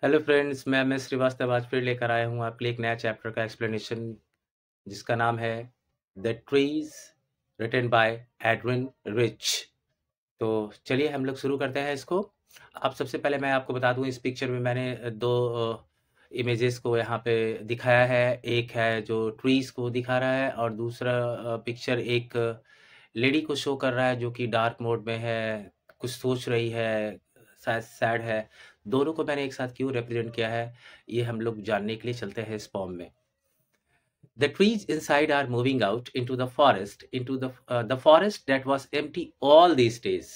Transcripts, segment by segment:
Hello friends, मैं MS Srivastava आज फिर लेकर आया हूँ आपके लिए एक नया चैप्टर का एक्सप्लेनेशन जिसका नाम है the trees written by Edwin Rich. तो चलिए हम लोग शुरू करते हैं इसको। अब सबसे पहले मैं आपको बता दूं, इस पिक्चर में मैंने दो इमेजेस को यहाँ पे दिखाया है। एक है जो ट्रीज को दिखा रहा है और दूसरा पिक्चर एक लेडी को शो कर रहा है जो कि डार्क मोड में है, कुछ सोच रही है, शायद सैड है। दोनों को मैंने एक साथ क्यों रिप्रेजेंट किया है ये हम लोग जानने के लिए चलते हैं इस फॉर्म में। The trees inside are moving out into the forest, into the forest that was empty all these days,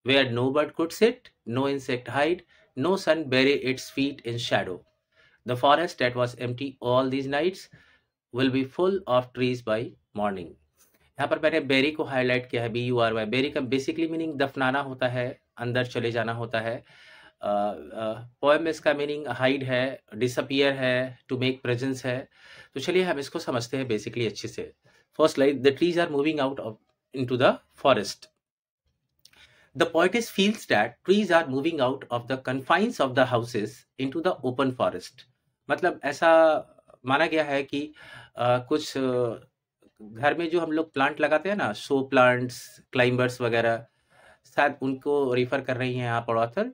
where no bird could sit, no insect hide, no sun bury its feet in shadow. The forest that was empty all these nights will be full of trees by morning. यहाँ पर मैंने berry को highlight किया है, BURY। Berry का basically meaning दफनाना होता है, अंदर चले जाना होता है। पोएम में इसका मीनिंग हाइड है, डिसअपियर है, टू मेक प्रेजेंस है। तो चलिए हम इसको समझते हैं बेसिकली अच्छे से। First line, the trees are moving out of into the forest. The poetess feels that trees are moving out of the confines of the houses into the open forest. मतलब ऐसा माना गया है कि कुछ घर में जो हम लोग प्लांट लगाते हैं ना, शो प्लांट्स, क्लाइंबर्स वगैरह, शायद उनको रिफर कर रही हैं यहाँ पर ऑथर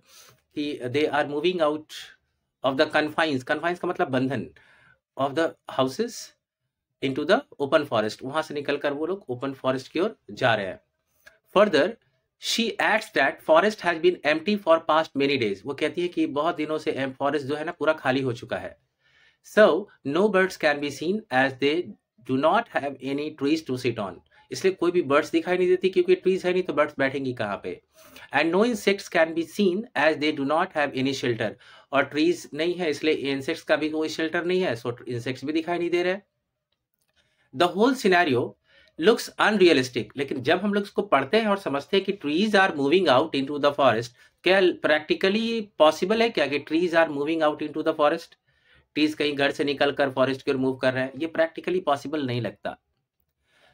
कि they are moving out of the confines. Confines का मतलब बंधन, of the houses into the open forest. वहां से निकलकर वो लोग ओपन फॉरेस्ट की ओर जा रहे हैं। Further she adds that forest has been empty for past many days. वो कहती है कि बहुत दिनों से फॉरेस्ट जो है ना पूरा खाली हो चुका है। So no birds can be seen as they do not have any trees to sit on. इसलिए कोई भी बर्ड्स दिखाई नहीं देती क्योंकि ट्रीज है नहीं, तो बर्ड्स बैठेंगी कहाँ पे। And no insects can be seen as they do not have any shelter. और ट्रीज नहीं है इसलिए इंसेक्ट्स का भी कोई शेल्टर नहीं है, सो इंसेक्ट्स भी दिखाई नहीं दे रहे। The whole scenario looks unrealistic. लेकिन जब हम लोग इसको पढ़ते हैं और समझते हैं कि trees are moving out into the forest, क्या प्रैक्टिकली पॉसिबल है क्या कि trees are moving out into the forest? Trees कहीं घर से निकलकर फॉरेस्ट की ओर मूव कर रहे हैं, ये प्रैक्टिकली पॉसिबल नहीं लगता।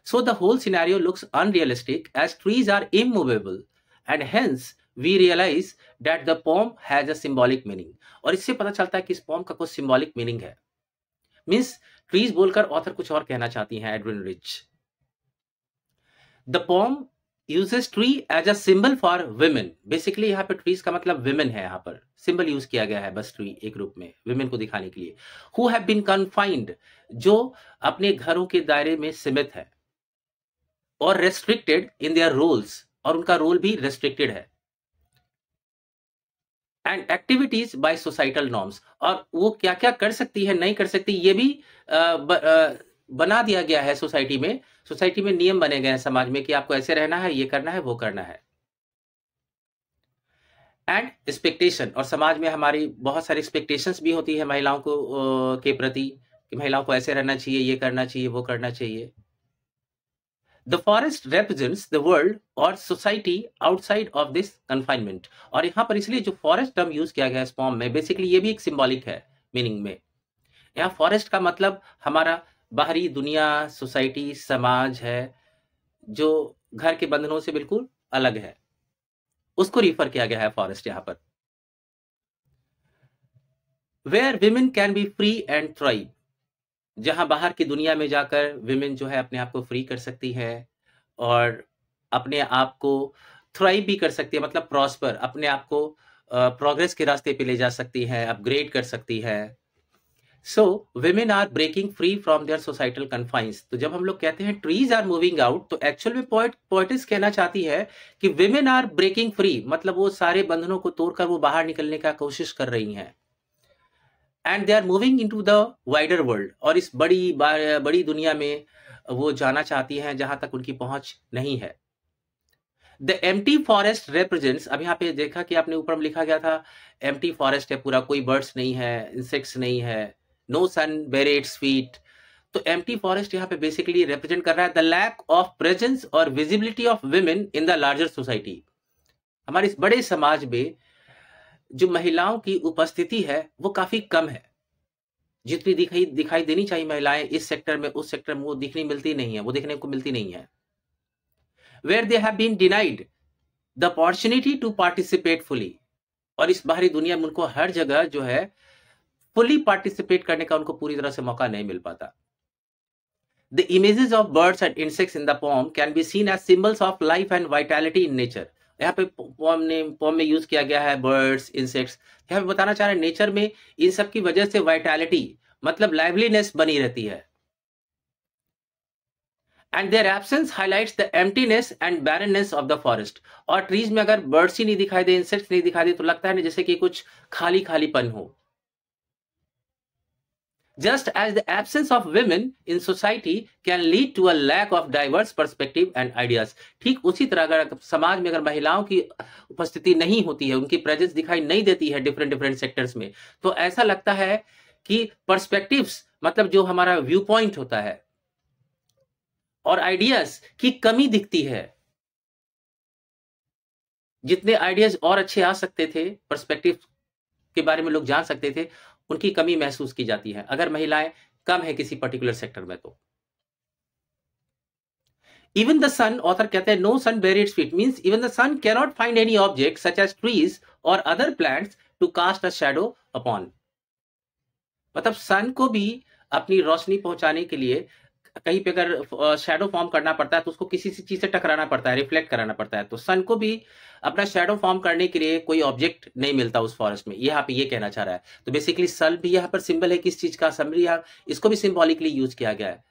So the whole scenario looks unrealistic as trees are immovable and hence we realise that the poem has a symbolic meaning. और इससे पता चलता है कि इस पोम का कुछ सिंबॉलिक मीनिंग है। मीन्स ट्रीज बोलकर ऑथर कुछ और कहना चाहती हैं, Edwin Rich. The poem uses tree as a symbol for women. Basically यहाँ पे ट्रीज का मतलब विमेन है, यहाँ पर सिंबल यूज किया गया है बस ट्री एक रूप में विमेन को दिखाने के लिए। हु हैव बीन कन्फाइंड, जो अपने घरों के दायरे में सीमित है, और रेस्ट्रिक्टेड इन देयर रोल्स, और उनका रोल भी रेस्ट्रिक्टेड है, and activities by societal norms. और वो क्या क्या कर सकती है नहीं कर सकती ये भी बना दिया गया है सोसाइटी में। सोसाइटी में नियम बने गए हैं समाज में कि आपको ऐसे रहना है, ये करना है, वो करना है। एंड एक्सपेक्टेशन, और समाज में हमारी बहुत सारी एक्सपेक्टेशंस भी होती है महिलाओं को के प्रति कि महिलाओं को ऐसे रहना चाहिए, ये करना चाहिए, वो करना चाहिए। The forest represents the world और society outside of this confinement. और यहाँ पर इसलिए जो फॉरेस्ट टर्म यूज किया गया है इस फॉर्म में, बेसिकली ये भी एक सिंबॉलिक है मीनिंग में। यहाँ फॉरेस्ट का मतलब हमारा बाहरी दुनिया, सोसाइटी, समाज है जो घर के बंधनों से बिल्कुल अलग है, उसको रिफर किया गया है फॉरेस्ट यहाँ पर। Where women can be free and thrive, जहां बाहर की दुनिया में जाकर विमेन जो है अपने आप को फ्री कर सकती है और अपने आप को थ्राइव भी कर सकती है, मतलब प्रॉस्पर, अपने आप को प्रोग्रेस के रास्ते पे ले जा सकती है, अपग्रेड कर सकती है। So women are breaking free from their societal confines. तो जब हम लोग कहते हैं ट्रीज आर मूविंग आउट, तो एक्चुअल में पोएटिस कहना चाहती है कि women आर ब्रेकिंग फ्री, मतलब वो सारे बंधनों को तोड़कर वो बाहर निकलने का कोशिश कर रही हैं। And they are moving into the wider world, और इस बड़ी दुनिया में वो जाना चाहती हैं जहां तक उनकी पहुंच नहीं है। द एम्प्टी फॉरेस्ट रिप्रेजेंट्स, अब यहाँ पे देखा कि आपने ऊपर में लिखा गया था एम्प्टी फॉरेस्ट है पूरा, कोई बर्ड्स नहीं है, इंसेक्ट्स नहीं है, no sun bare its feet. तो एम्प्टी फॉरेस्ट यहाँ पे बेसिकली रिप्रेजेंट कर रहा है द लैक ऑफ प्रेजेंस और visibility of women in the larger society. हमारे इस बड़े समाज में जो महिलाओं की उपस्थिति है वो काफी कम है। जितनी दिखाई देनी चाहिए महिलाएं इस सेक्टर में, उस सेक्टर में वो दिखने मिलती नहीं है, वो देखने को मिलती नहीं है। Where they have been denied the opportunity to participate fully, और इस बाहरी दुनिया में उनको हर जगह जो है फुली पार्टिसिपेट करने का उनको पूरी तरह से मौका नहीं मिल पाता। The images of birds and insects in the poem can be seen as symbols of life and vitality in nature. यहाँ पे पोम में यूज किया गया है बर्ड्स, इंसेक्ट्स। यहाँ पे बताना चाह रहे हैं नेचर में इन सब की वजह से वाइटैलिटी मतलब लाइवलीनेस बनी रहती है। And there absence highlights the emptiness and barrenness of the forest. और ट्रीज में अगर बर्ड्स ही नहीं दिखाई दे, इंसेक्ट्स नहीं दिखाई दे, तो लगता है ना जैसे कि कुछ खाली खालीपन हो। Just as the absence of women in society can lead to a lack of diverse perspective and ideas, ठीक उसी तरह अगर समाज में अगर महिलाओं की उपस्थिति नहीं होती है, उनकी प्रेजेंस दिखाई नहीं देती है डिफरेंट डिफरेंट सेक्टर्स में, तो ऐसा लगता है कि पर्सपेक्टिव्स मतलब जो हमारा व्यू पॉइंट होता है और आइडियाज की कमी दिखती है। जितने आइडियाज और अच्छे आ सकते थे, पर्सपेक्टिव के बारे में लोग जान सकते थे, उनकी कमी महसूस की जाती है अगर महिलाएं कम है किसी पर्टिकुलर सेक्टर में। तो इवन द सन, ऑथर कहते हैं no sun bare its feet, means even the sun can not find any object such as trees और other plants to cast a shadow upon. मतलब सन को भी अपनी रोशनी पहुंचाने के लिए कहीं पे अगर शैडो फॉर्म करना पड़ता है तो उसको किसी चीज से टकराना पड़ता है, रिफ्लेक्ट कराना पड़ता है। तो सन को भी अपना शैडो फॉर्म करने के लिए कोई ऑब्जेक्ट नहीं मिलता उस फॉरेस्ट में, यहाँ पे ये कहना चाह रहा है। तो बेसिकली सन भी यहाँ पर सिंबल है किस चीज का, समरी, इसको भी सिंबॉलिकली यूज किया गया है।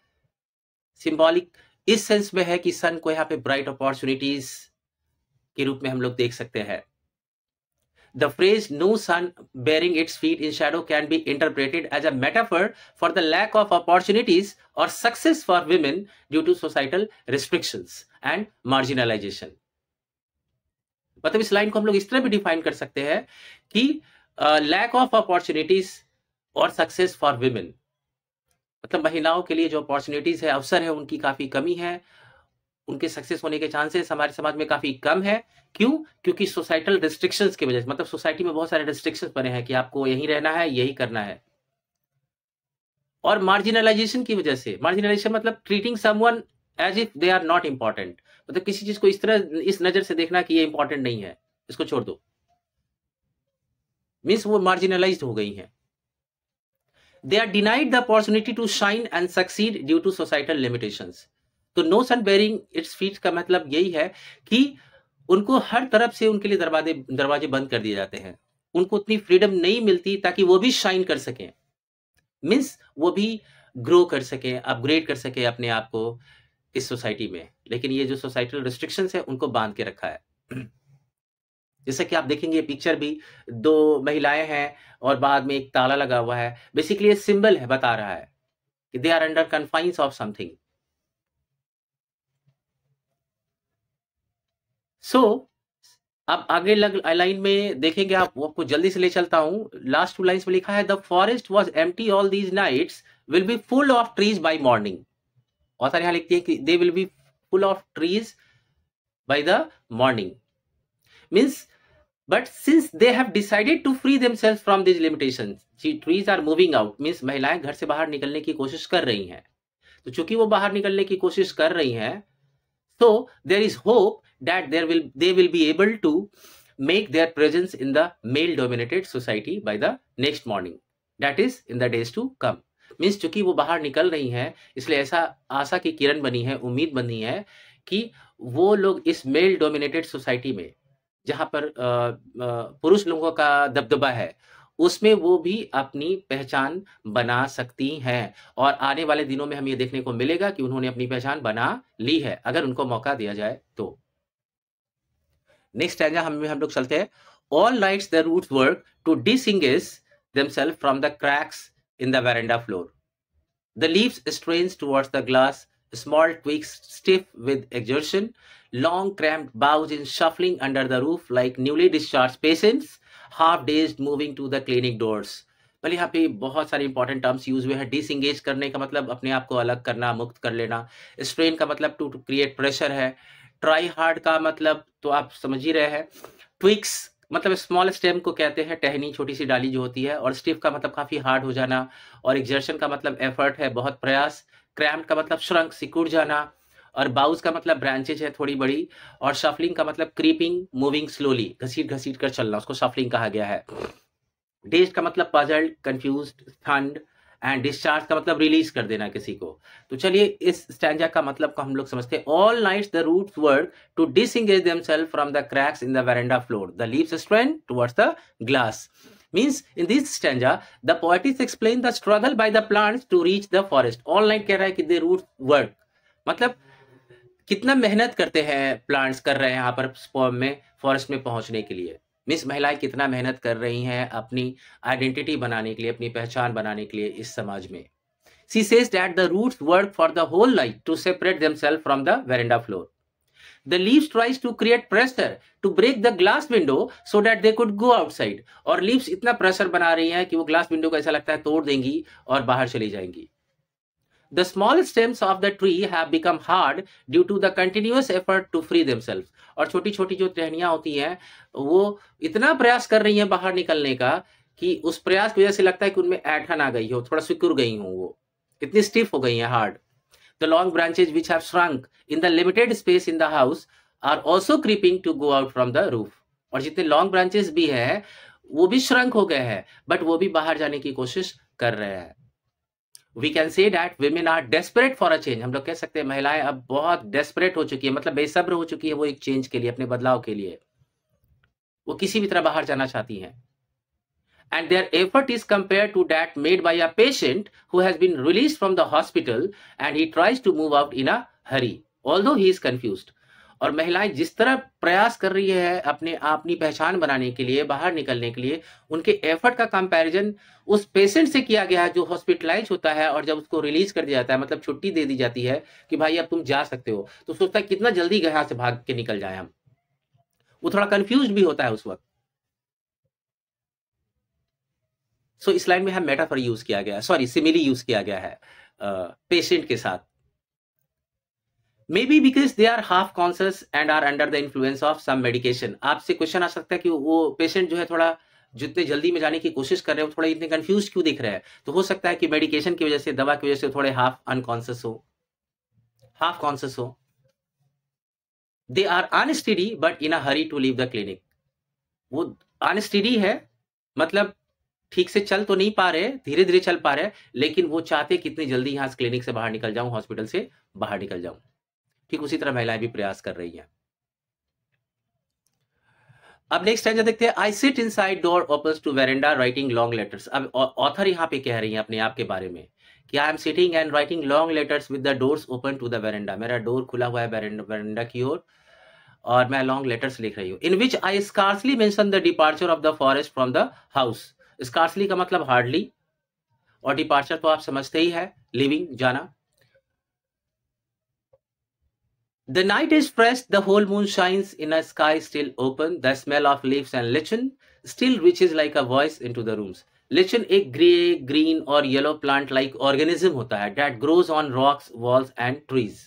सिंबॉलिक इस सेंस में है कि सन को यहाँ पे ब्राइट अपॉर्चुनिटीज के रूप में हम लोग देख सकते हैं। The phrase no sun bearing its feet in shadow can be interpreted as a metaphor for the lack of opportunities or success for women due to societal restrictions and marginalization. मतलब इस लाइन को हम लोग इस तरह भी define कर सकते हैं कि लैक ऑफ अपॉर्चुनिटीज और सक्सेस फॉर विमेन, मतलब महिलाओं के लिए जो अपॉर्चुनिटीज है, अवसर है, उनकी काफी कमी है, उनके सक्सेस होने के चांसेस हमारे समाज में काफी कम है। क्यों? क्योंकि सोसाइटल रिस्ट्रिक्शंस की वजह से, मतलब सोसाइटी में बहुत सारे रिस्ट्रिक्शंस बने हैं कि आपको यही रहना है, यही करना है। और मार्जिनलाइजेशन की वजह से, मार्जिनलाइजेशन मतलब treating someone as if they are not important, मतलब किसी चीज को इस तरह इस नजर से देखना कि ये इंपॉर्टेंट नहीं है, इसको छोड़ दो, मीन्स वो मार्जिनलाइज्ड हो गई हैं। They are denied the opportunity to shine and succeed due to societal limitations. तो no sun bearing its feet का मतलब यही है कि उनको हर तरफ से उनके लिए दरवाजे बंद कर दिए जाते हैं, उनको उतनी फ्रीडम नहीं मिलती ताकि वो भी शाइन कर सकें, मीन्स वो भी ग्रो कर सकें, अपग्रेड कर सके अपने आप को इस सोसाइटी में। लेकिन ये जो सोसाइटल रिस्ट्रिक्शंस है उनको बांध के रखा है। जैसे कि आप देखेंगे पिक्चर भी, दो महिलाएं हैं और बाद में एक ताला लगा हुआ है, बेसिकली ये सिंबल है, बता रहा है कि they are under confines of something. So अब आगे लाइन में देखेंगे आप, वो आपको जल्दी से ले चलता हूं। लास्ट 2 लाइन्स में लिखा है the forest was empty all these nights will be full of trees by morning. Author यहां लिखती है कि they will be full of trees by the morning, means but since they have decided to free themselves from this limitations, trees are moving out, means महिलाएं घर से बाहर निकलने की कोशिश कर रही हैं। तो चूंकि वो बाहर निकलने की कोशिश कर रही हैं, so there is hope that they will be able to make their presence in the male dominated society by the next morning, that is in the days to come। Means चूंकि वो बाहर निकल रही हैं, इसलिए ऐसा आशा की किरण बनी है, उम्मीद बनी है कि वो लोग इस मेल डोमिनेटेड सोसाइटी में, जहां पर पुरुष लोगों का दबदबा है, उसमें वो भी अपनी पहचान बना सकती हैं। और आने वाले दिनों में हमें ये देखने को मिलेगा कि उन्होंने अपनी पहचान बना ली है, अगर उनको मौका दिया जाए तो। नेक्स्ट स्टैंजा हम लोग चलते हैं। All nights the roots work to disengage themself from the cracks in the veranda floor, the leaves strains towards the glass, small twigs stiff with exertion, long cramped boughs in shuffling under the roof like newly discharged patients, half dazed moving to the clinic doors। पहले यहाँ पे बहुत सारे important terms use हुए हैं। Disengage करने का मतलब अपने आप को अलग करना, मुक्त कर लेना। स्ट्रेन का मतलब टू क्रिएट प्रेशर है। ट्राई हार्ड का मतलब तो आप समझ ही रहे हैं। ट्विक्स मतलब स्मॉल स्टेम को कहते हैं, टहनी छोटी सी डाली जो होती है। और स्टिफ का मतलब काफी हार्ड हो जाना। और एक्सर्शन का मतलब एफर्ट है, बहुत प्रयास। क्रैम्प का मतलब श्रंक, सिकुड़ जाना। और बाउज का मतलब ब्रांचेज है थोड़ी बड़ी, और शफलिंग का मतलब क्रीपिंग, मूविंग स्लोली, घसीट घसीट कर चलना, उसको शफलिंग कहा गया है। डेज्ड का मतलब puzzled, confused, stunned, and discharge का मतलब रिलीज कर देना किसी को। तो चलिए इस स्टैंजा का मतलब को हम लोग समझते हैं। All nights the roots work to disengage themself from the cracks in the veranda floor, the leaves strain towards the glass. Means in this stanza the poetess explain the struggle by the plants to reach the forest. All night कह रहा है कि the roots work, मतलब कितना मेहनत करते हैं plants, कर रहे हैं यहाँ पर स्पॉर्म में, फॉरेस्ट में पहुंचने के लिए। मिस महिलाएं कितना मेहनत कर रही हैं अपनी आइडेंटिटी बनाने के लिए, अपनी पहचान बनाने के लिए इस समाज में। She says that the roots work for the whole night to separate themselves from the veranda floor. The leaves tries to create pressure to break the glass window so that they could go outside. और leaves इतना pressure बना रही हैं कि वो glass window को ऐसा लगता है तोड़ देंगी और बाहर चली जाएंगी। The small stems of the tree have become hard due to the continuous effort to free themselves. और छोटी छोटी जो टहनियां होती हैं वो इतना प्रयास कर रही हैं बाहर निकलने का कि उस प्रयास की वजह से लगता है कि उनमें ऐठन आ गई हो, थोड़ा सिकुड़ गई हो, वो इतनी स्टिफ हो गई हैं, hard. The long branches which have shrunk in the limited space in the house are also creeping to go out from the roof. और जितने long branches भी हैं वो भी shrunk हो गए हैं, बट वो भी बाहर जाने की कोशिश कर रहे हैं। We can say that women are desperate for a change. हम लोग कह सकते हैं महिलाएं अब बहुत desperate हो चुकी है, मतलब बेसब्र हो चुकी है वो एक चेंज के लिए, अपने बदलाव के लिए। वो किसी भी तरह बाहर जाना चाहती हैं। And their effort is compared to that made by a patient who has been released from the hospital and he tries to move out in a hurry, although he is confused. और महिलाएं जिस तरह प्रयास कर रही है अपनी पहचान बनाने के लिए, बाहर निकलने के लिए, उनके एफर्ट का कंपैरिजन उस पेशेंट से किया गया है जो हॉस्पिटलाइज होता है, और जब उसको रिलीज कर दिया जाता है, मतलब छुट्टी दे दी जाती है कि भाई अब तुम जा सकते हो, तो सोचता है कितना जल्दी यहाँ से भाग के निकल जाए हम। वो थोड़ा कंफ्यूज भी होता है उस वक्त। सो इस लाइन में हम मेटाफर यूज किया गया है, सॉरी सिमिली यूज किया गया है पेशेंट के साथ। Maybe because they are half conscious and are under the influence of some medication. आपसे क्वेश्चन आ सकता है कि वो पेशेंट जो है थोड़ा जितने जल्दी में जाने की कोशिश कर रहे हैं, थोड़ा इतने कंफ्यूज क्यों दिख रहे हैं, तो हो सकता है कि मेडिकेशन की वजह से, दवा की वजह से थोड़े हाफ अनकॉन्शियस हो, हाफ कॉन्शियस हो। They are unsteady but in a hurry to leave the clinic. वो अनस्टेडी है, मतलब ठीक से चल तो नहीं पा रहे, धीरे धीरे चल पा रहे, लेकिन वो चाहते कितनी जल्दी यहाँ से क्लिनिक से बाहर निकल जाऊं, हॉस्पिटल से बाहर निकल जाऊं। ठीक उसी तरह महिलाएं भी प्रयास कर रही हैं। अब नेक्स्ट स्टैंजा देखते हैं। I sit inside door opens to veranda writing long letters. अब ऑथर यहाँ पे कह रही है अपने आप के बारे में कि I am sitting and writing long letters with the doors open to the veranda. मेरा डोर खुला हुआ है वेरेंडा की ओर और मैं लॉन्ग लेटर्स लिख रही हूँ। In which I scarcely mention the departure of the forest from the house. Scarcely का मतलब हार्डली, और डिपार्चर तो आप समझते ही है, लिविंग, जाना। The night is fresh, the whole moon shines in a sky still open, the smell of leaves and lichen still reaches like a voice into the rooms. Lichen एक grey, green और yellow plant like organism होता है that grows on rocks, walls and trees.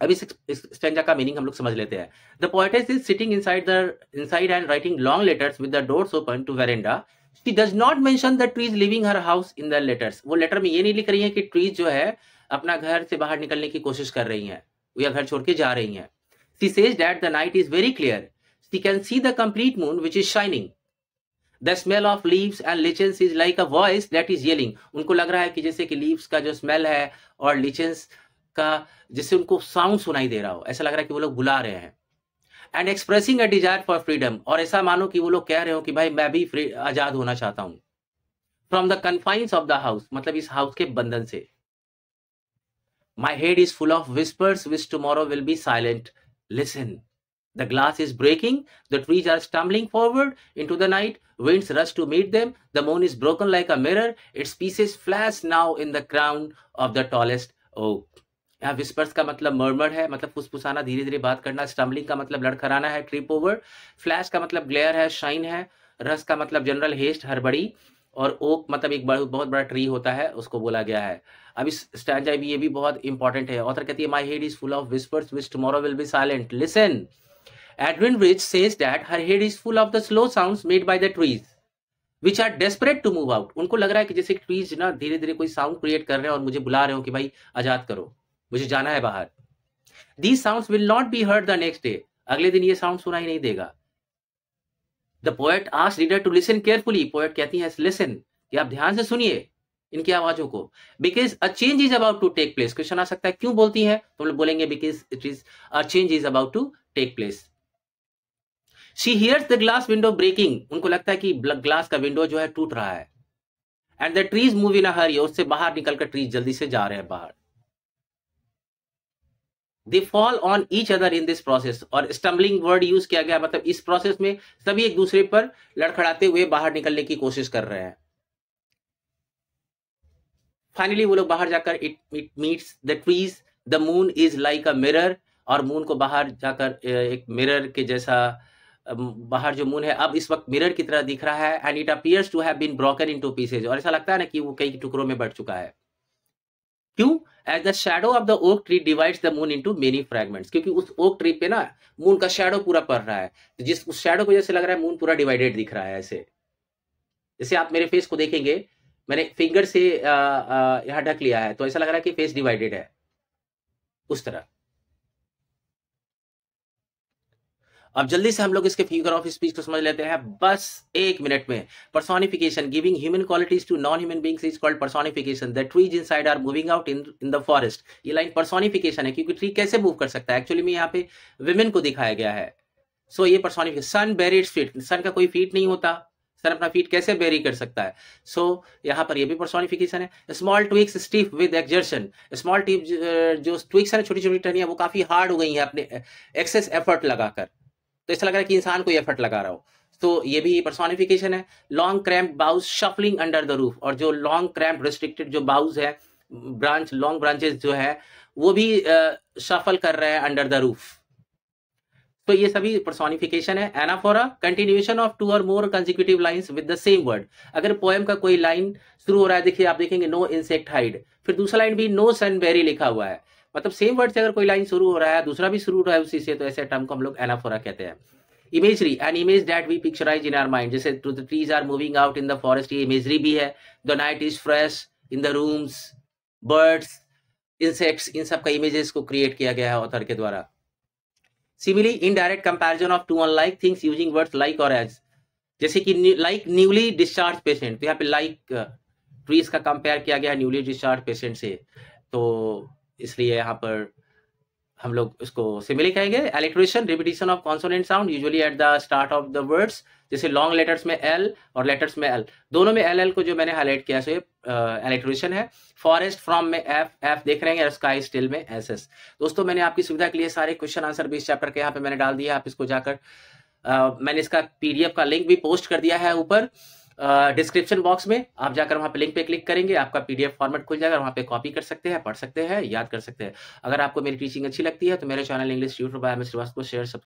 अब इस stanza का meaning हम लोग समझ लेते हैं। The poetess is sitting inside and writing long letters with the doors open to veranda. She does not mention the trees leaving her house in the letters. वो letter में ये नहीं लिख रही है कि ट्रीज जो है अपना घर से बाहर निकलने की कोशिश कर रही हैं या घर छोड़ के जा रही हैं। She says that the night is very clear. She can see the complete moon which is shining. The smell of leaves and lichens is like a voice that is yelling. उनको लग रहा है कि जैसे कि लीव्स का जो smell है और लिचेंस का जिससे उनको साउंड सुनाई दे रहा हो, ऐसा लग रहा है कि वो लोग बुला रहे हैं। And expressing a desire for freedom, और ऐसा मानो कि वो लोग कह रहे हो कि भाई मैं भी आजाद होना चाहता हूं। From the confines of the house, मतलब इस हाउस के बंधन से। My head is full of whispers which tomorrow will be silent. Listen. The glass is breaking. The trees are stumbling forward into the night. Winds rush to meet them. The moon is broken like a mirror. Its pieces flash now in the crown of the tallest oak. यहाँ whispers का मतलब murmur है, मतलब फुसफुसाना, धीरे धीरे बात करना। Stumbling का मतलब लड़खड़ाना है, trip over. Flash का मतलब glare है, shine है। Rush का मतलब general haste, हड़बड़ी। और ओक मतलब एक बहुत बड़ा ट्री होता है, उसको बोला गया है। अब इस स्टैंजा भी ये भी बहुत इंपॉर्टेंट है। ऑथर कहती है my head is full of whispers which tomorrow will be silent, listen. Edwin Rich says that her head is full of the slow sounds made by the trees which are desperate to move out. उनको लग रहा है कि जैसे trees ना धीरे धीरे कोई साउंड क्रिएट कर रहे हैं और मुझे बुला रहे हो कि भाई आजाद करो, मुझे जाना है बाहर। These sounds will not be heard the next day. अगले दिन ये साउंड सुनाई नहीं देगा. The poet asks reader to listen carefully. Poet कहती है listen, कि आप ध्यान से सुनिए इनकी आवाजों को. Because a change is about to take place. Question आ सकता है क्यों बोलती है, तो हम लोग बोलेंगे because it is a change is about to take place. She hears the glass window breaking. उनको लगता है कि ग्लास का विंडो जो है टूट रहा है. And the trees move in a hurry. उससे बाहर निकलकर ट्रीज जल्दी से जा रहे हैं बाहर. They fall on each other in this process. और stumbling word यूज किया गया, मतलब इस प्रोसेस में सभी एक दूसरे पर लड़खड़ाते हुए बाहर निकलने की कोशिश कर रहे हैं. फाइनली वो लोग बाहर जाकर it meets the trees. The moon is like a mirror. और मून को बाहर जाकर एक मिरर के जैसा, बाहर जो मून है अब इस वक्त मिरर की तरह दिख रहा है. And it appears to have been broken into pieces. और ऐसा लगता है ना कि वो कई टुकड़ों में बढ़ चुका है. क्यों? As the shadow of the oak tree divides the moon into many fragments. क्योंकि उस ओक ट्री पे ना मून का शैडो पूरा पड़ रहा है, तो जिस उस शैडो को जैसे लग रहा है मून पूरा डिवाइडेड दिख रहा है. ऐसे जैसे आप मेरे फेस को देखेंगे, मैंने फिंगर से यहाँ ढक लिया है, तो ऐसा लग रहा है कि फेस डिवाइडेड है, उस तरह. अब जल्दी से हम लोग इसके फिगर ऑफ स्पीच को समझ लेते हैं बस 1 मिनट में. Personification, giving human qualities to non human beings is called personification. The trees inside are moving out in the forest. ये लाइन पर्सोनिफिकेशन है, क्योंकि ट्री कैसे मूव कर सकता है. एक्चुअली में यहाँ पे विमेन को दिखाया गया है. सो ये पर्सोनिफिकेशन. सन बेरी इट्स फीट. सन का कोई फीट नहीं होता, सन अपना फीट कैसे बेरी कर सकता है. सो यहाँ पर ये भी पर्सोनिफिकेशन है. Small twigs stiff with exertion. Small tip जो ट्विक्स है, छोटी छोटी टहनियां, वो काफी हार्ड हो गई है अपने एक्सेस एफर्ट लगाकर, तो ऐसा लग रहा है कि इंसान को एफर्ट लगा रहा हो. तो ये भी पर्सोनिफिकेशन है. Long cramp boughs shuffling under the roof. और जो लॉन्ग क्रैम्प रिस्ट्रिक्टेड जो बाउज है, ब्रांच लॉन्ग ब्रांचेस जो है, वो भी शफल कर रहे हैं अंडर द रूफ. तो ये सभी पर्सोनिफिकेशन है. एनाफोरा, कंटिन्यूएशन ऑफ 2 और more consecutive lines with the same word. अगर पोएम का कोई लाइन शुरू हो रहा है, देखिए आप देखेंगे नो इंसेक्ट हाइड, फिर दूसरा लाइन भी नो सनबेरी लिखा हुआ है, मतलब सेम वर्ड से अगर कोई लाइन शुरू हो रहा है, दूसरा भी शुरू हो रहा है उसी से, तो ऐसे टर्म को हम लोग एनाफोरा कहते हैं. Imagery, an image that we picturise in our mind. जैसे to the trees are moving out in the forest, ये इमेजरी भी है. The night is fresh in the rooms, birds, insects, इन सब का इमेजेस को क्रिएट किया गया है ऑथर के द्वारा. Simile, indirect comparison of two unlike things using words like or as. जैसे कि लाइक न्यूली डिस्चार्ज पेशेंट, तो यहाँ पे लाइक ट्रीज का कंपेयर किया गया है न्यूली डिस्चार्ज पेशेंट से, तो इसलिए यहाँ पर हम लोग इसको सिमिली कहेंगे. Alliteration, repetition of consonant sound usually at the start of the words. जैसे लॉन्ग लेटर्स में एल और लेटर्स में एल, दोनों में एल एल को जो मैंने हाईलाइट किया सो ये एलिट्रेशन है. फॉरेस्ट फ्रॉम में एफ एफ देख रहे हैं, और स्काई स्टिल में एस एस. दोस्तों मैंने आपकी सुविधा के लिए सारे क्वेश्चन आंसर भी इस चैप्टर के यहाँ पे मैंने डाल दिया. आप इसको जाकर मैंने इसका पीडीएफ का लिंक भी पोस्ट कर दिया है ऊपर डिस्क्रिप्शन बॉक्स में. आप जाकर वहां पे लिंक पे क्लिक करेंगे, आपका पीडीएफ फॉर्मेट खुल जाएगा, वहां पे कॉपी कर सकते हैं, पढ़ सकते हैं, याद कर सकते हैं. अगर आपको मेरी टीचिंग अच्छी लगती है तो मेरे channel English tutor by M S Srivastava को शेयर